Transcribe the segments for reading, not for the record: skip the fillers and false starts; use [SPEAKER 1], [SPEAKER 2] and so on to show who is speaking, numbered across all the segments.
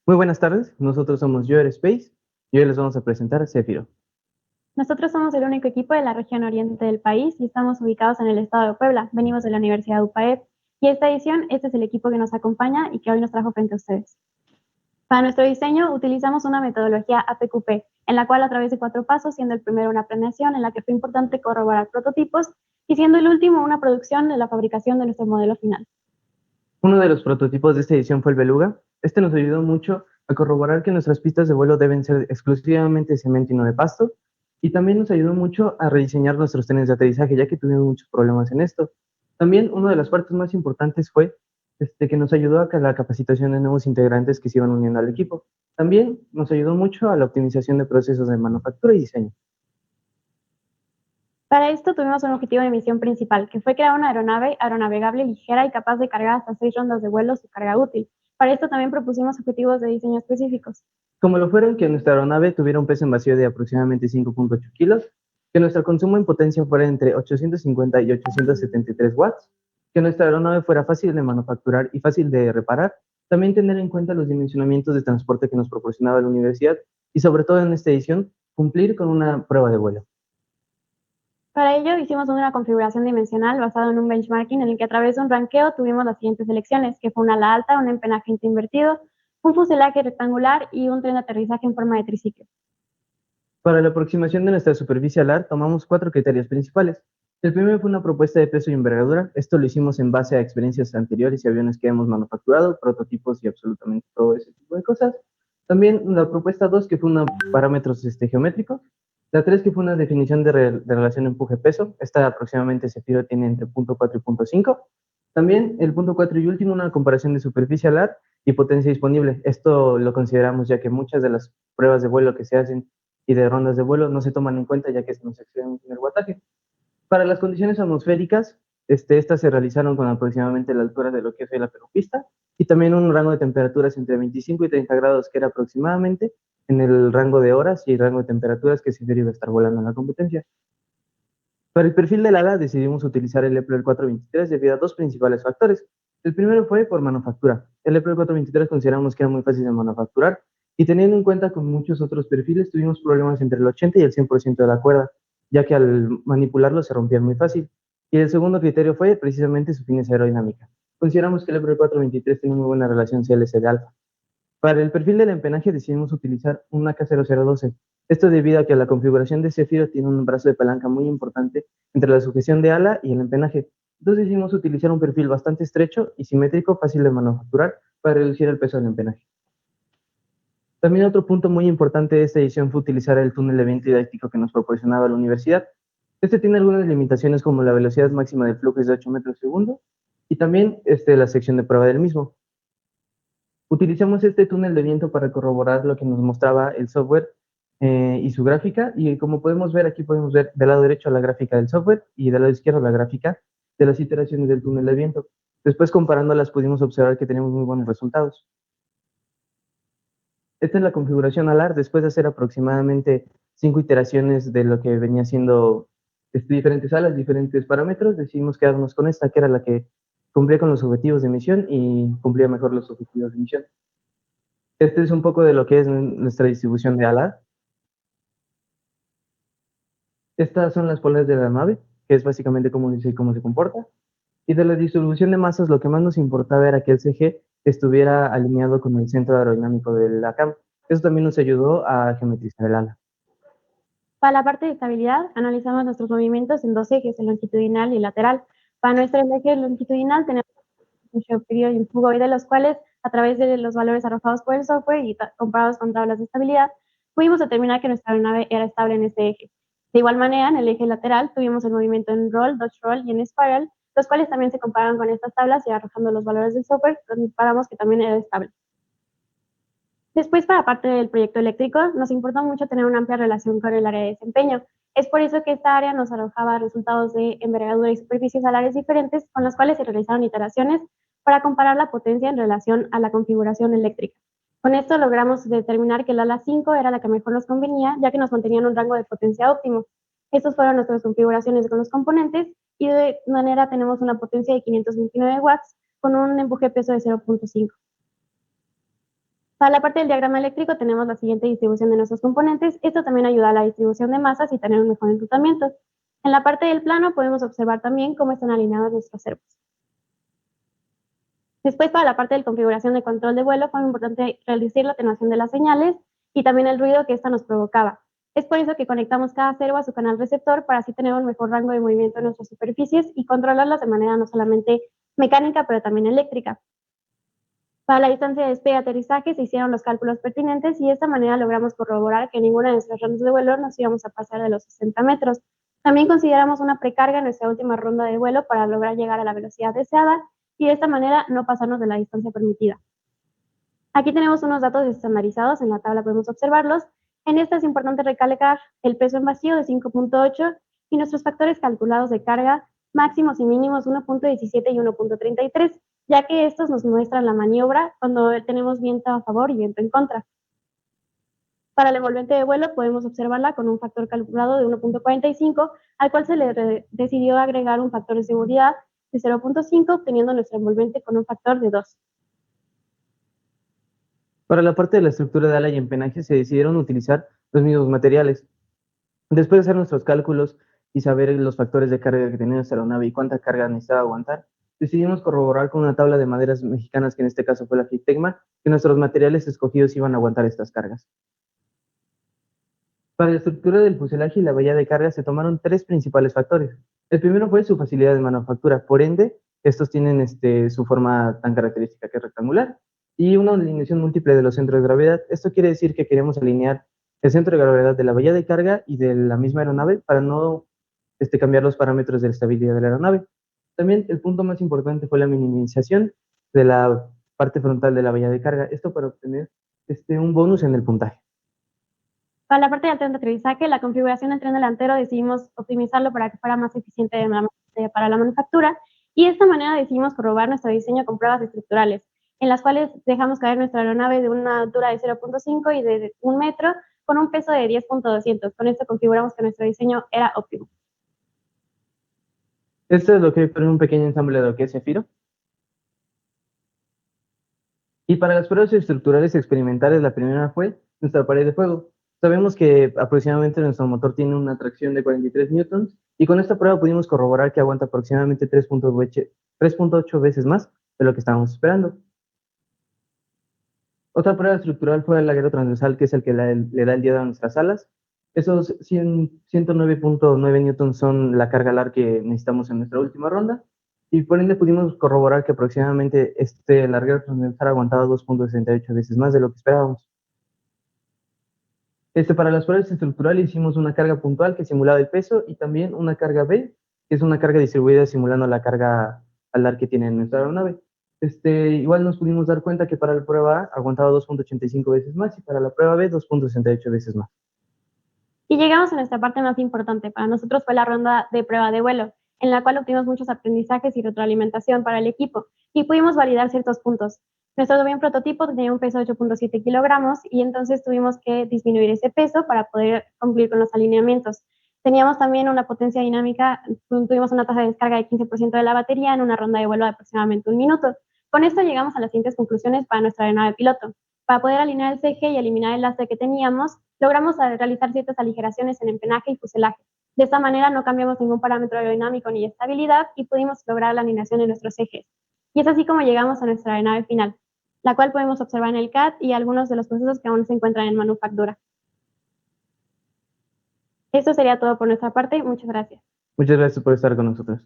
[SPEAKER 1] Muy buenas tardes, nosotros somos Yo Space y hoy les vamos a presentar a Zephyro.
[SPEAKER 2] Nosotros somos el único equipo de la región oriente del país y estamos ubicados en el estado de Puebla. Venimos de la Universidad UPAEP y esta edición, este es el equipo que nos acompaña y que hoy nos trajo frente a ustedes. Para nuestro diseño utilizamos una metodología APQP, en la cual a través de 4 pasos, siendo el primero una planeación en la que fue importante corroborar prototipos y siendo el último una producción de la fabricación de nuestro modelo final.
[SPEAKER 1] Uno de los prototipos de esta edición fue el Beluga. Este nos ayudó mucho a corroborar que nuestras pistas de vuelo deben ser exclusivamente de cemento y no de pasto, y también nos ayudó mucho a rediseñar nuestros trenes de aterrizaje, ya que tuvimos muchos problemas en esto. También una de las partes más importantes fue que nos ayudó a la capacitación de nuevos integrantes que se iban uniendo al equipo. También nos ayudó mucho a la optimización de procesos de manufactura y diseño.
[SPEAKER 2] Para esto tuvimos un objetivo de misión principal, que fue crear una aeronave aeronavegable ligera y capaz de cargar hasta 6 rondas de vuelo su carga útil. Para esto también propusimos objetivos de diseño específicos.
[SPEAKER 1] Como lo fueron que nuestra aeronave tuviera un peso en vacío de aproximadamente 5.8 kilos, que nuestro consumo en potencia fuera entre 850 y 873 watts, que nuestra aeronave fuera fácil de manufacturar y fácil de reparar, también tener en cuenta los dimensionamientos de transporte que nos proporcionaba la universidad y sobre todo en esta edición, cumplir con una prueba de vuelo.
[SPEAKER 2] Para ello hicimos una configuración dimensional basada en un benchmarking en el que a través de un ranqueo tuvimos las siguientes selecciones, que fue un ala alta, un empenaje invertido, un fuselaje rectangular y un tren de aterrizaje en forma de triciclo.
[SPEAKER 1] Para la aproximación de nuestra superficie alar, tomamos 4 criterios principales. El primero fue una propuesta de peso y envergadura. Esto lo hicimos en base a experiencias anteriores y aviones que hemos manufacturado, prototipos y absolutamente todo ese tipo de cosas. También la propuesta 2, que fue unos parámetros geométricos. La 3, que fue una definición de relación empuje-peso. Esta aproximadamente Zephyro tiene entre 0.4 y 0.5. También el punto 4 y último, una comparación de superficie alar y potencia disponible. Esto lo consideramos ya que muchas de las pruebas de vuelo que se hacen y de rondas de vuelo no se toman en cuenta ya que se nos exceden en el wattaje. Para las condiciones atmosféricas, estas se realizaron con aproximadamente la altura de lo que es la pelopista y también un rango de temperaturas entre 25 y 30 grados, que era aproximadamente en el rango de horas y el rango de temperaturas que se iba a estar volando en la competencia. Para el perfil del ala decidimos utilizar el Epler 423 debido a dos principales factores. El primero fue por manufactura. El Epler 423 consideramos que era muy fácil de manufacturar y teniendo en cuenta con muchos otros perfiles tuvimos problemas entre el 80 y el 100% de la cuerda, ya que al manipularlo se rompían muy fácil. Y el segundo criterio fue precisamente su fineza aerodinámica. Consideramos que el Epler 423 tiene muy buena relación CLS de alfa. Para el perfil del empenaje decidimos utilizar un AK0012. Esto debido a que la configuración de Zephyro tiene un brazo de palanca muy importante entre la sujeción de ala y el empenaje. Entonces decidimos utilizar un perfil bastante estrecho y simétrico, fácil de manufacturar, para reducir el peso del empenaje. También otro punto muy importante de esta edición fue utilizar el túnel de viento didáctico que nos proporcionaba la universidad. Este tiene algunas limitaciones como la velocidad máxima del flujo es de 8 metros por segundo y también la sección de prueba del mismo. Utilizamos este túnel de viento para corroborar lo que nos mostraba el software y su gráfica, y como podemos ver aquí, podemos ver del lado derecho la gráfica del software y del lado izquierdo la gráfica de las iteraciones del túnel de viento. Después, comparándolas, pudimos observar que tenemos muy buenos resultados. Esta es la configuración alar después de hacer aproximadamente 5 iteraciones de lo que venía siendo diferentes alas, diferentes parámetros. Decidimos quedarnos con esta, que era la que cumplía con los objetivos de misión y cumplía mejor los objetivos de misión. Este es un poco de lo que es nuestra distribución de alas. Estas son las poleas de la nave, que es básicamente cómo dice y cómo se comporta. Y de la distribución de masas, lo que más nos importaba era que el CG estuviera alineado con el centro aerodinámico de la cam. Eso también nos ayudó a geometrizar el ala.
[SPEAKER 2] Para la parte de estabilidad, analizamos nuestros movimientos en 2 ejes, el longitudinal y el lateral. Para nuestro eje longitudinal tenemos un geoperiodo y un fugoide, de los cuales, a través de los valores arrojados por el software y comparados con tablas de estabilidad, pudimos determinar que nuestra aeronave era estable en este eje. De igual manera, en el eje lateral tuvimos el movimiento en roll, dodge roll y en spiral, los cuales también se compararon con estas tablas y arrojando los valores del software, comparamos que también era estable. Después, para parte del proyecto eléctrico, nos importa mucho tener una amplia relación con el área de desempeño. Es por eso que esta área nos arrojaba resultados de envergadura y superficies alares diferentes, con las cuales se realizaron iteraciones para comparar la potencia en relación a la configuración eléctrica. Con esto logramos determinar que el ala 5 era la que mejor nos convenía, ya que nos mantenían un rango de potencia óptimo. Estas fueron nuestras configuraciones con los componentes y de manera tenemos una potencia de 529 watts con un empuje peso de 0.5. Para la parte del diagrama eléctrico tenemos la siguiente distribución de nuestros componentes. Esto también ayuda a la distribución de masas y tener un mejor enrutamiento. En la parte del plano podemos observar también cómo están alineados nuestros servos. Después, para la parte de configuración de control de vuelo, fue muy importante reducir la atenuación de las señales y también el ruido que ésta nos provocaba. Es por eso que conectamos cada servo a su canal receptor para así tener un mejor rango de movimiento en nuestras superficies y controlarlas de manera no solamente mecánica, pero también eléctrica. Para la distancia de despegue y aterrizaje se hicieron los cálculos pertinentes y de esta manera logramos corroborar que en ninguna de nuestras rondas de vuelo nos íbamos a pasar de los 60 metros. También consideramos una precarga en nuestra última ronda de vuelo para lograr llegar a la velocidad deseada y de esta manera no pasarnos de la distancia permitida. Aquí tenemos unos datos estandarizados, en la tabla podemos observarlos. En esta es importante recalcar el peso en vacío de 5.8 y nuestros factores calculados de carga máximos y mínimos 1.17 y 1.33, ya que estos nos muestran la maniobra cuando tenemos viento a favor y viento en contra. Para el envolvente de vuelo podemos observarla con un factor calculado de 1.45, al cual se le decidió agregar un factor de seguridad de 0.5, obteniendo nuestro envolvente con un factor de 2.
[SPEAKER 1] Para la parte de la estructura de ala y empenaje se decidieron utilizar los mismos materiales. Después de hacer nuestros cálculos y saber los factores de carga que tenía nuestra aeronave y cuánta carga necesitaba aguantar, decidimos corroborar con una tabla de maderas mexicanas, que en este caso fue la Fitecma, que nuestros materiales escogidos iban a aguantar estas cargas. Para la estructura del fuselaje y la bahía de carga se tomaron tres principales factores. El primero fue su facilidad de manufactura, por ende, estos tienen su forma tan característica que es rectangular, y una alineación múltiple de los centros de gravedad. Esto quiere decir que queremos alinear el centro de gravedad de la bahía de carga y de la misma aeronave para no cambiar los parámetros de la estabilidad de la aeronave. También el punto más importante fue la minimización de la parte frontal de la bahía de carga, esto para obtener un bonus en el puntaje.
[SPEAKER 2] Para la parte del tren de aterrizaje, la configuración del tren delantero decidimos optimizarlo para que fuera más eficiente para la manufactura y de esta manera decidimos corroborar nuestro diseño con pruebas estructurales, en las cuales dejamos caer nuestra aeronave de una altura de 0.5 y de 1 metro con un peso de 10.200. Con esto configuramos que nuestro diseño era óptimo.
[SPEAKER 1] Esto es lo que fue un pequeño ensamble de lo que es Zefiro. Y para las pruebas estructurales experimentales, la primera fue nuestra pared de fuego. Sabemos que aproximadamente nuestro motor tiene una tracción de 43 newtons y con esta prueba pudimos corroborar que aguanta aproximadamente 3.8 veces más de lo que estábamos esperando. Otra prueba estructural fue el laguero transversal, que es el que le da el día a nuestras alas. Esos 109.9 newtons son la carga alar que necesitamos en nuestra última ronda y por ende pudimos corroborar que aproximadamente este larguero transversal aguantaba 2.68 veces más de lo que esperábamos. Para las pruebas estructurales hicimos una carga puntual que simulaba el peso y también una carga B, que es una carga distribuida simulando la carga alar que tiene nuestra aeronave. Igual nos pudimos dar cuenta que para la prueba A aguantaba 2.85 veces más y para la prueba B 2.68 veces más.
[SPEAKER 2] Y llegamos a nuestra parte más importante. Para nosotros fue la ronda de prueba de vuelo, en la cual obtuvimos muchos aprendizajes y retroalimentación para el equipo y pudimos validar ciertos puntos. Nuestro avión prototipo tenía un peso de 8.7 kilogramos y entonces tuvimos que disminuir ese peso para poder cumplir con los alineamientos. Teníamos también una potencia dinámica, tuvimos una tasa de descarga de 15% de la batería en una ronda de vuelo de aproximadamente 1 minuto. Con esto llegamos a las siguientes conclusiones para nuestra aeronave piloto. Para poder alinear el CG y eliminar el lastre que teníamos, logramos realizar ciertas aligeraciones en empenaje y fuselaje. De esta manera no cambiamos ningún parámetro aerodinámico ni estabilidad y pudimos lograr la alineación de nuestros ejes. Y es así como llegamos a nuestra aeronave final, la cual podemos observar en el CAD y algunos de los procesos que aún se encuentran en manufactura. Esto sería todo por nuestra parte. Muchas gracias.
[SPEAKER 1] Muchas gracias por estar con nosotros.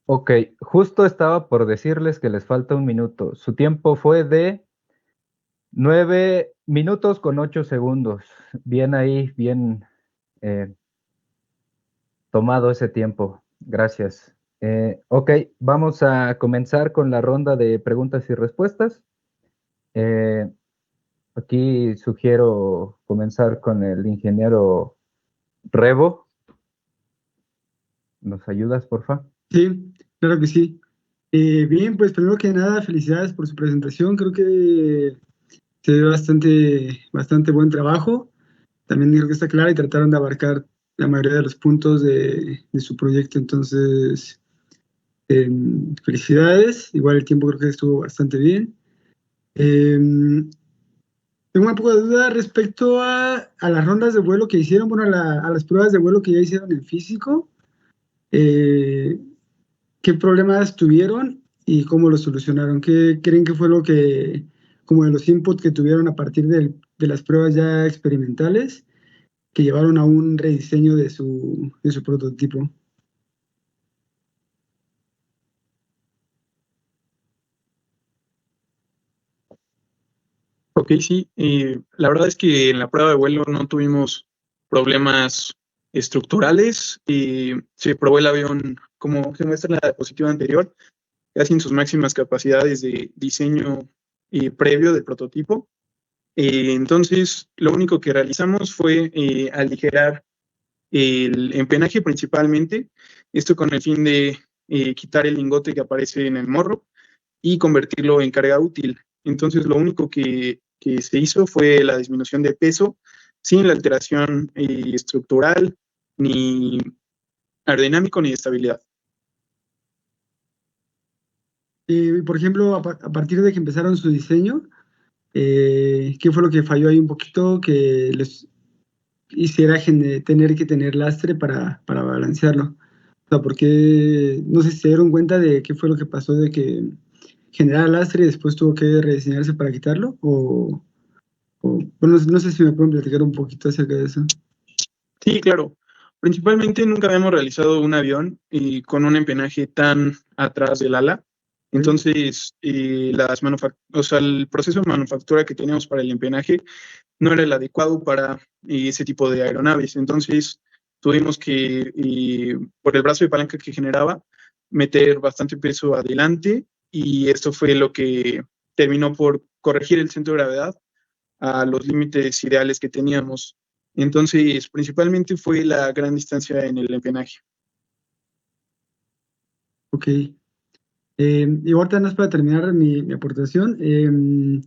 [SPEAKER 3] Ok, justo estaba por decirles que les falta 1 minuto. Su tiempo fue de 9 minutos con 8 segundos. Bien ahí, bien tomado ese tiempo. Gracias. Ok, vamos a comenzar con la ronda de preguntas y respuestas. Aquí sugiero comenzar con el ingeniero Rebo. ¿Nos ayudas, por favor?
[SPEAKER 4] Sí, claro que sí. Bien, pues primero que nada, felicidades por su presentación. Creo que se dio bastante buen trabajo. También creo que está clara y trataron de abarcar la mayoría de los puntos de su proyecto. Entonces, felicidades. Igual el tiempo creo que estuvo bastante bien. Em, Tengo un poco de duda respecto a las rondas de vuelo que hicieron, bueno, a las pruebas de vuelo que ya hicieron en físico. Eh, ¿Qué problemas tuvieron y cómo lo solucionaron? ¿Qué creen que fue lo que, como de los inputs que tuvieron a partir de las pruebas ya experimentales, que llevaron a un rediseño de su prototipo?
[SPEAKER 5] Ok, sí. La verdad es que en la prueba de vuelo no tuvimos problemas estructurales. Se probó el avión, como se muestra en la diapositiva anterior, casi en sus máximas capacidades de diseño previo del prototipo. Entonces, lo único que realizamos fue aligerar el empenaje principalmente, esto con el fin de quitar el lingote que aparece en el morro y convertirlo en carga útil. Entonces, lo único que se hizo fue la disminución de peso sin la alteración estructural, ni aerodinámico, ni de estabilidad.
[SPEAKER 4] Por ejemplo, a partir de que empezaron su diseño, ¿qué fue lo que falló ahí un poquito que les hiciera tener que tener lastre para balancearlo? O sea, porque no sé si se dieron cuenta de qué fue lo que pasó de que generara lastre y después tuvo que rediseñarse para quitarlo, bueno, no sé si me pueden platicar un poquito acerca de eso.
[SPEAKER 5] Sí, claro. Principalmente nunca habíamos realizado un avión con un empenaje tan atrás del ala. Entonces, o sea, el proceso de manufactura que teníamos para el empenaje no era el adecuado para ese tipo de aeronaves. Entonces, tuvimos que, por el brazo de palanca que generaba, meter bastante peso adelante, y esto fue lo que terminó por corregir el centro de gravedad a los límites ideales que teníamos. Entonces, principalmente fue la gran distancia en el empenaje.
[SPEAKER 4] Ok. Y ahorita no es para terminar mi aportación. Un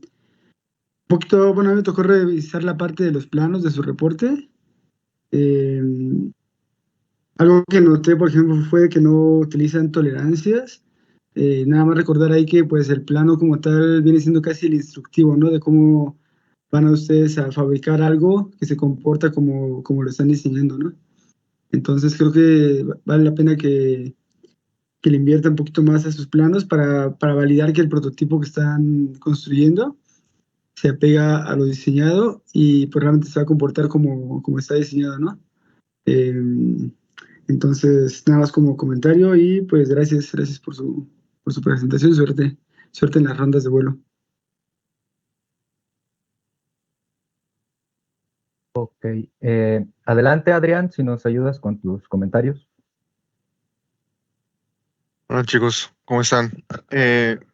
[SPEAKER 4] poquito, bueno, a mí me tocó revisar la parte de los planos de su reporte. Eh, Algo que noté, por ejemplo, fue que no utilizan tolerancias. Nada más recordar ahí que pues el plano como tal viene siendo casi el instructivo, ¿no? De cómo van a ustedes a fabricar algo que se comporta como lo están diseñando, ¿no? Entonces creo que vale la pena que le inviertan un poquito más a sus planos para validar que el prototipo que están construyendo se apega a lo diseñado y pues realmente se va a comportar como está diseñado, ¿no? Eh, entonces, nada más como comentario y pues gracias por su presentación. Suerte en las rondas de vuelo.
[SPEAKER 3] Ok. Adelante, Adrián, si nos ayudas con tus comentarios.
[SPEAKER 6] Hola chicos, ¿cómo están?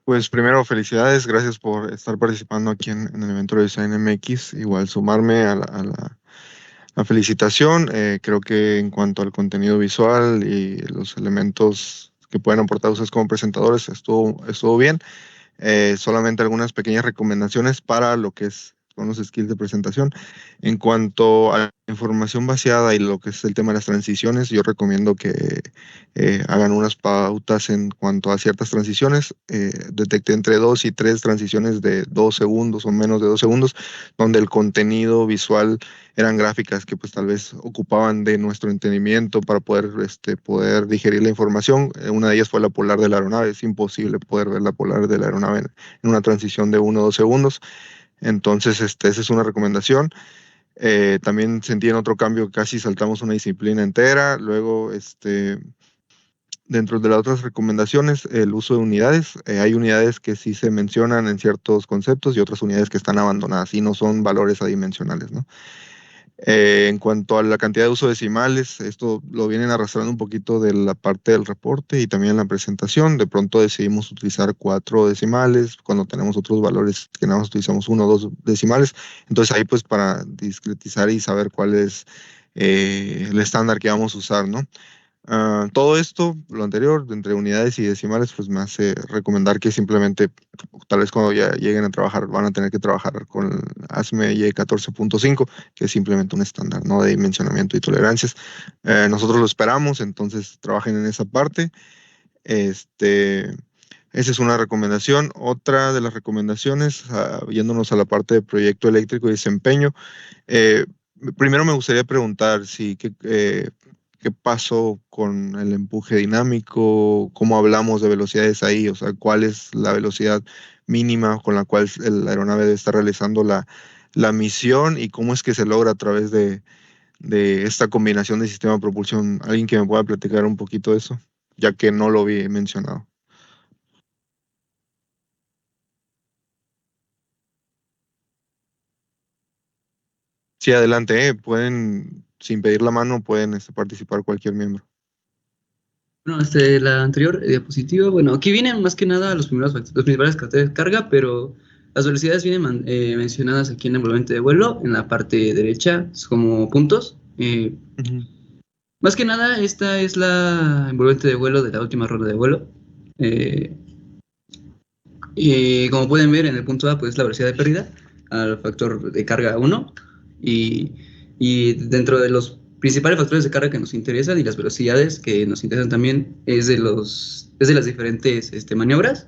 [SPEAKER 6] Pues primero felicidades, gracias por estar participando aquí en el evento de Design MX. Igual sumarme la felicitación. Creo que en cuanto al contenido visual y los elementos que pueden aportar ustedes como presentadores, estuvo bien. Solamente algunas pequeñas recomendaciones para lo que son los skills de presentación. En cuanto a la información vaciada y lo que es el tema de las transiciones, yo recomiendo que hagan unas pautas en cuanto a ciertas transiciones. Detecté entre 2 y 3 transiciones de 2 segundos o menos de 2 segundos, donde el contenido visual eran gráficas que pues tal vez ocupaban de nuestro entendimiento para poder digerir la información. Una de ellas fue la polar de la aeronave. Es imposible poder ver la polar de la aeronave en una transición de 1 o 2 segundos. Entonces, esa es una recomendación. También sentí en otro cambio que casi saltamos una disciplina entera. Luego, dentro de las otras recomendaciones, el uso de unidades. Hay unidades que sí se mencionan en ciertos conceptos y otras unidades que están abandonadas y no son valores adimensionales, ¿no? En cuanto a la cantidad de uso de decimales, esto lo vienen arrastrando un poquito de la parte del reporte y también en la presentación. De pronto decidimos utilizar 4 decimales cuando tenemos otros valores que nada más utilizamos 1 o 2 decimales. Entonces ahí pues para discretizar y saber cuál es el estándar que vamos a usar, ¿no? Todo esto, lo anterior, entre unidades y decimales, pues me hace recomendar que simplemente, tal vez cuando ya lleguen a trabajar, van a tener que trabajar con el ASME Y14.5, que es simplemente un estándar, ¿no? De dimensionamiento y tolerancias. Nosotros lo esperamos, entonces trabajen en esa parte. Esa es una recomendación. Otra de las recomendaciones, yéndonos a la parte de proyecto eléctrico y desempeño, primero me gustaría preguntar qué pasó con el empuje dinámico, cómo hablamos de velocidades ahí, o sea, cuál es la velocidad mínima con la cual la aeronave debe estar realizando la misión y cómo es que se logra a través de esta combinación de sistema de propulsión. ¿Alguien que me pueda platicar un poquito de eso? Ya que no lo vi mencionado. Sí, adelante, pueden, sin pedir la mano, pueden participar cualquier miembro.
[SPEAKER 7] Bueno, la anterior diapositiva, bueno, aquí vienen más que nada los principales caracteres de carga, pero las velocidades vienen mencionadas aquí en el envolvente de vuelo, en la parte derecha, como puntos. Más que nada, esta es la envolvente de vuelo de la última ronda de vuelo. Y como pueden ver, en el punto A, pues la velocidad de pérdida al factor de carga 1. Y dentro de los principales factores de carga que nos interesan y las velocidades que nos interesan también es de las diferentes maniobras,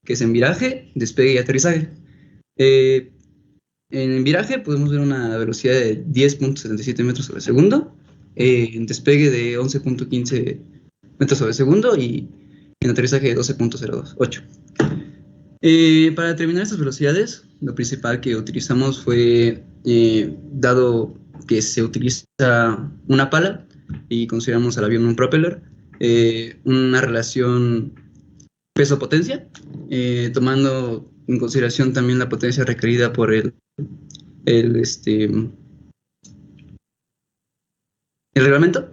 [SPEAKER 7] que es en viraje, despegue y aterrizaje. En viraje podemos ver una velocidad de 10.77 metros sobre segundo, en despegue de 11.15 metros sobre segundo y en aterrizaje de 12.08. Para determinar estas velocidades, lo principal que utilizamos fue, dado que se utiliza una pala y consideramos al avión un propeller, una relación peso-potencia, tomando en consideración también la potencia requerida por el reglamento.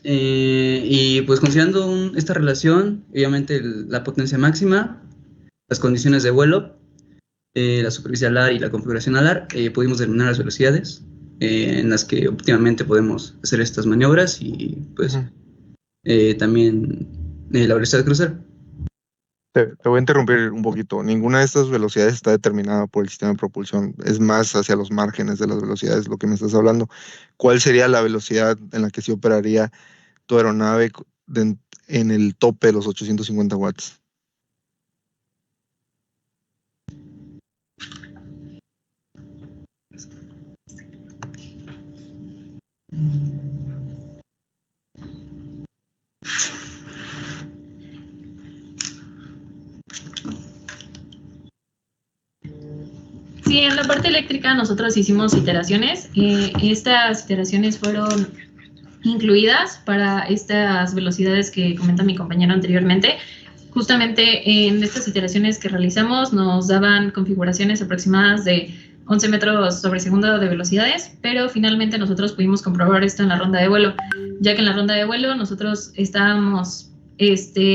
[SPEAKER 7] Y pues considerando esta relación, obviamente la potencia máxima, las condiciones de vuelo, la superficie alar y la configuración alar, pudimos determinar las velocidades en las que óptimamente podemos hacer estas maniobras y pues también la velocidad de crucero.
[SPEAKER 6] Te voy a interrumpir un poquito. Ninguna de estas velocidades está determinada por el sistema de propulsión. Es más hacia los márgenes de las velocidades lo que me estás hablando. ¿Cuál sería la velocidad en la que se operaría tu aeronave en el tope de los 850 watts?
[SPEAKER 8] Sí, en la parte eléctrica nosotros hicimos iteraciones. Estas iteraciones fueron incluidas para estas velocidades que comenta mi compañero anteriormente. Justamente en estas iteraciones que realizamos nos daban configuraciones aproximadas de 11 metros sobre segundo de velocidades, pero finalmente nosotros pudimos comprobar esto en la ronda de vuelo, ya que en la ronda de vuelo nosotros estábamos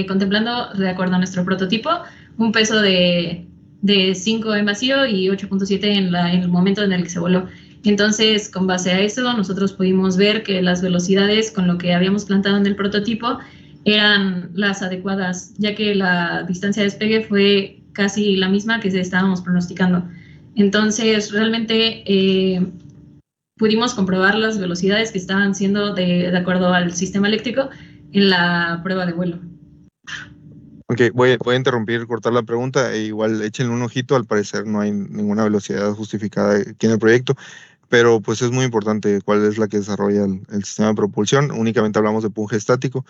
[SPEAKER 8] contemplando, de acuerdo a nuestro prototipo, un peso de 5 en vacío y 8.7 en el momento en el que se voló. Entonces, con base a eso, nosotros pudimos ver que las velocidades con lo que habíamos plantado en el prototipo eran las adecuadas, ya que la distancia de despegue fue casi la misma que estábamos pronosticando. Entonces, realmente pudimos comprobar las velocidades que estaban siendo de acuerdo al sistema eléctrico en la prueba de vuelo.
[SPEAKER 6] Ok, voy a interrumpir, cortar la pregunta, e igual échenle un ojito, al parecer no hay ninguna velocidad justificada aquí en el proyecto, pero pues es muy importante cuál es la que desarrolla el sistema de propulsión. Únicamente hablamos de empuje estático,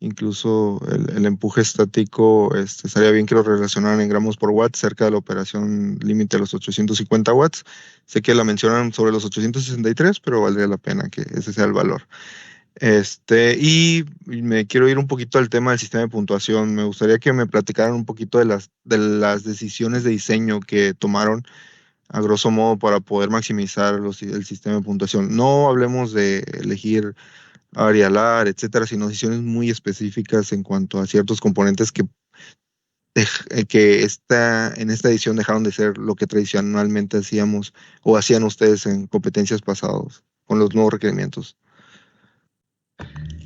[SPEAKER 6] incluso el empuje estático estaría bien que lo relacionaran en gramos por watt cerca de la operación límite de los 850 watts. Sé que la mencionan sobre los 863, pero valdría la pena que ese sea el valor. Y me quiero ir un poquito al tema del sistema de puntuación. Me gustaría que me platicaran un poquito de las decisiones de diseño que tomaron, a grosso modo, para poder maximizar el sistema de puntuación. No hablemos de elegir Arialar, etcétera, sino decisiones muy específicas en cuanto a ciertos componentes que en esta edición dejaron de ser lo que tradicionalmente hacíamos o hacían ustedes en competencias pasadas con los nuevos requerimientos.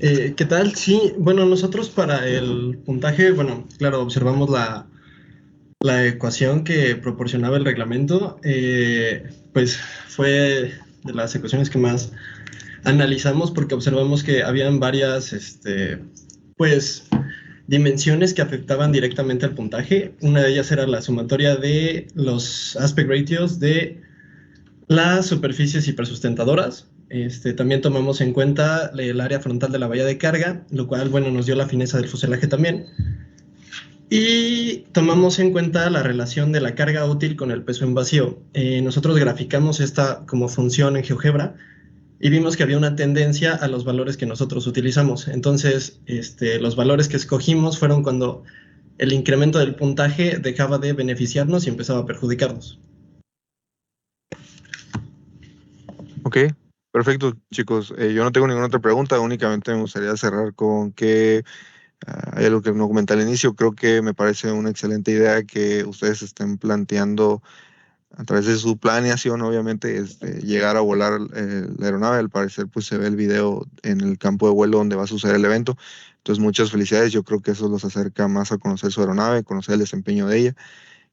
[SPEAKER 9] ¿Qué tal? Sí, bueno, nosotros para el puntaje, bueno, claro, observamos la ecuación que proporcionaba el reglamento, pues fue de las ecuaciones que más analizamos porque observamos que habían varias, pues, dimensiones que afectaban directamente al puntaje. Una de ellas era la sumatoria de los aspect ratios de las superficies hipersustentadoras. También tomamos en cuenta el área frontal de la valla de carga, lo cual, bueno, nos dio la fineza del fuselaje también. Y tomamos en cuenta la relación de la carga útil con el peso en vacío. Nosotros graficamos esta como función en GeoGebra y vimos que había una tendencia a los valores que nosotros utilizamos. Entonces, los valores que escogimos fueron cuando el incremento del puntaje dejaba de beneficiarnos y empezaba a perjudicarnos.
[SPEAKER 6] Ok, perfecto, chicos. Yo no tengo ninguna otra pregunta, únicamente me gustaría cerrar con que hay algo que no comenté al inicio. Creo que me parece una excelente idea que ustedes estén planteando a través de su planeación, obviamente, llegar a volar la aeronave. Al parecer, pues se ve el video en el campo de vuelo donde va a suceder el evento. Entonces, muchas felicidades. Yo creo que eso los acerca más a conocer su aeronave, conocer el desempeño de ella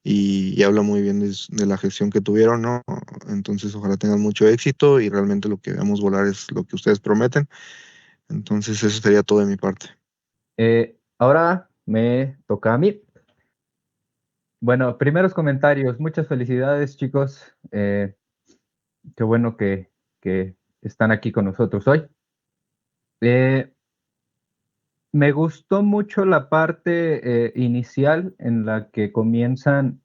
[SPEAKER 6] y habla muy bien de la gestión que tuvieron, ¿no? Entonces, ojalá tengan mucho éxito y realmente lo que veamos volar es lo que ustedes prometen. Entonces, eso sería todo de mi parte.
[SPEAKER 3] Ahora me toca a mí. Bueno, primeros comentarios. Muchas felicidades, chicos. Qué bueno que están aquí con nosotros hoy. Me gustó mucho la parte inicial en la que comienzan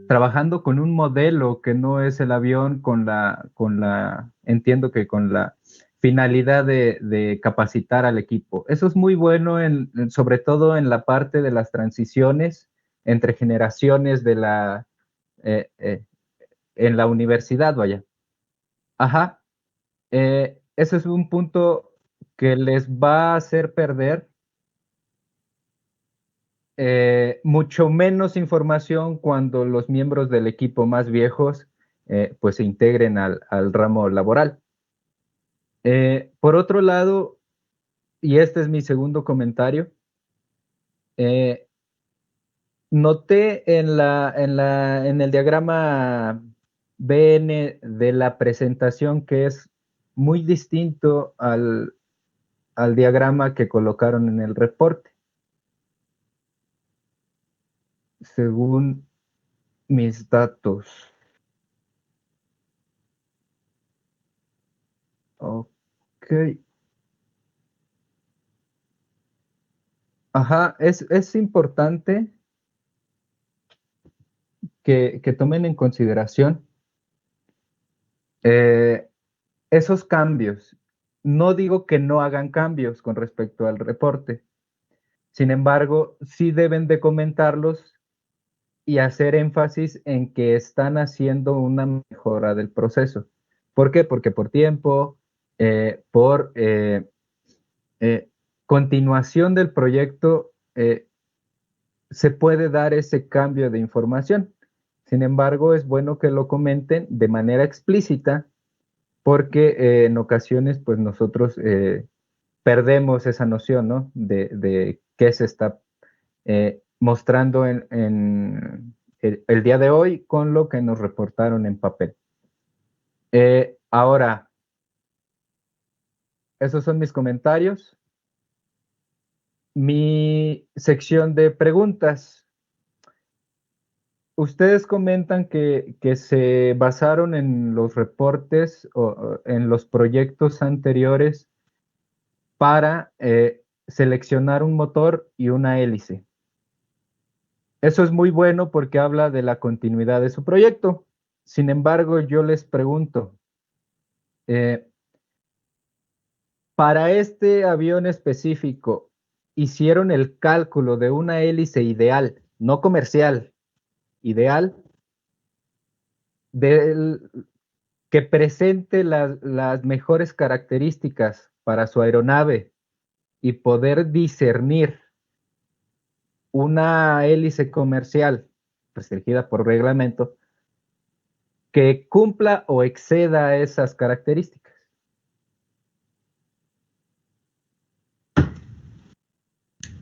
[SPEAKER 3] trabajando con un modelo que no es el avión entiendo que con la finalidad de capacitar al equipo. Eso es muy bueno, sobre todo en la parte de las transiciones entre generaciones en la universidad, vaya. Ajá. Ese es un punto que les va a hacer perder mucho menos información cuando los miembros del equipo más viejos pues se integren al ramo laboral. Por otro lado, y este es mi segundo comentario, noté en el diagrama BN de la presentación que es muy distinto al diagrama que colocaron en el reporte. Según mis datos. Ok. Ajá, es importante que tomen en consideración esos cambios. No digo que no hagan cambios con respecto al reporte. Sin embargo, sí deben de comentarlos y hacer énfasis en que están haciendo una mejora del proceso. ¿Por qué? Porque por tiempo, por continuación del proyecto, se puede dar ese cambio de información. Sin embargo, es bueno que lo comenten de manera explícita porque en ocasiones pues nosotros perdemos esa noción, ¿no? de qué se está mostrando en el día de hoy con lo que nos reportaron en papel. Ahora, esos son mis comentarios. Mi sección de preguntas. Ustedes comentan que se basaron en los reportes o en los proyectos anteriores para seleccionar un motor y una hélice. Eso es muy bueno porque habla de la continuidad de su proyecto. Sin embargo, yo les pregunto, para este avión específico, ¿hicieron el cálculo de una hélice ideal, no comercial, ideal, que presente las mejores características para su aeronave y poder discernir una hélice comercial restringida por reglamento que cumpla o exceda esas características?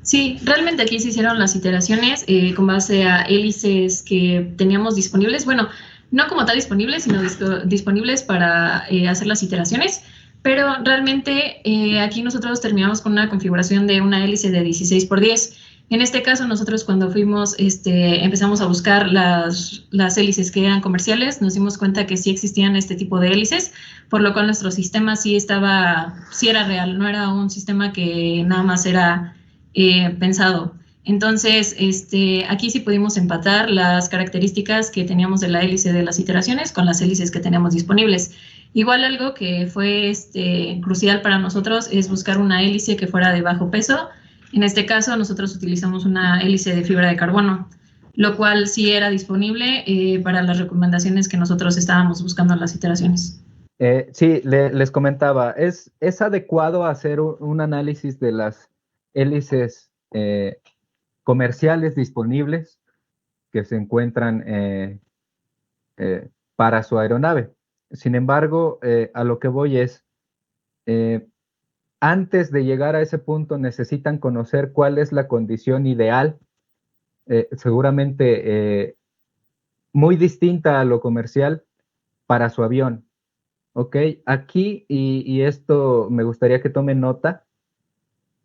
[SPEAKER 8] Sí, realmente aquí se hicieron las iteraciones con base a hélices que teníamos disponibles. Bueno, no como tal disponibles, sino disponibles para hacer las iteraciones. pero realmente aquí nosotros terminamos con una configuración de una hélice de 16x10. En este caso, nosotros cuando fuimos, empezamos a buscar las hélices que eran comerciales, nos dimos cuenta que sí existían este tipo de hélices, por lo cual nuestro sistema sí era real, no era un sistema que nada más era pensado. Entonces, aquí sí pudimos empatar las características que teníamos de la hélice de las iteraciones con las hélices que teníamos disponibles. Igual algo que fue crucial para nosotros es buscar una hélice que fuera de bajo peso. En este caso, nosotros utilizamos una hélice de fibra de carbono, lo cual sí era disponible para las recomendaciones que nosotros estábamos buscando en las iteraciones.
[SPEAKER 3] Sí, les comentaba, es adecuado hacer un análisis de las hélices comerciales disponibles que se encuentran para su aeronave. Sin embargo, a lo que voy es, antes de llegar a ese punto necesitan conocer cuál es la condición ideal, seguramente muy distinta a lo comercial para su avión. Ok, aquí, y esto me gustaría que tomen nota,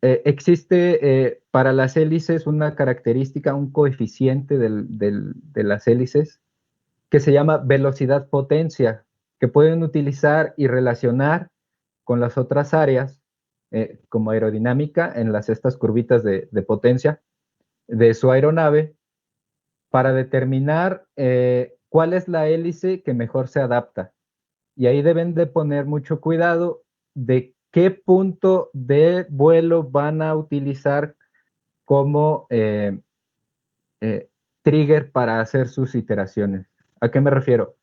[SPEAKER 3] existe para las hélices una característica, un coeficiente de las hélices que se llama velocidad-potencia, que pueden utilizar y relacionar con las otras áreas, como aerodinámica, en estas curvitas de potencia de su aeronave, para determinar cuál es la hélice que mejor se adapta. Y ahí deben de poner mucho cuidado de qué punto de vuelo van a utilizar como trigger para hacer sus iteraciones. ¿A qué me refiero?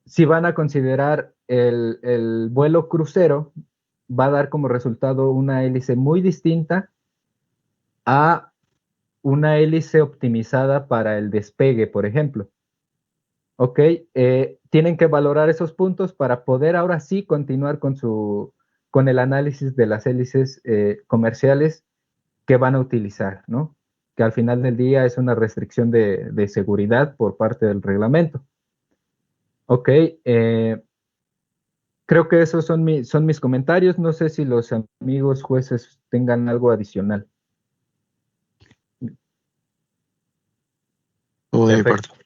[SPEAKER 3] Si van a considerar el vuelo crucero, va a dar como resultado una hélice muy distinta a una hélice optimizada para el despegue, por ejemplo. Ok, tienen que valorar esos puntos para poder ahora sí continuar con el análisis de las hélices comerciales que van a utilizar, ¿no? Que al final del día es una restricción de seguridad por parte del reglamento. Ok, creo que esos son mis comentarios. No sé si los amigos jueces tengan algo adicional.
[SPEAKER 6] Todo de mi
[SPEAKER 3] Perfecto.
[SPEAKER 6] parte.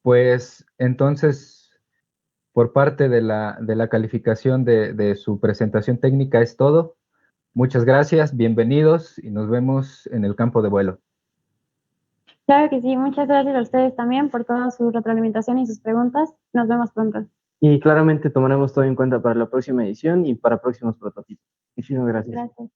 [SPEAKER 3] Pues entonces, por parte de la calificación de su presentación técnica es todo. Muchas gracias, bienvenidos y nos vemos en el campo de vuelo.
[SPEAKER 2] Claro que sí, muchas gracias a ustedes también por toda su retroalimentación y sus preguntas. Nos vemos pronto.
[SPEAKER 1] Y claramente tomaremos todo en cuenta para la próxima edición y para próximos prototipos. Muchísimas gracias.
[SPEAKER 2] Gracias.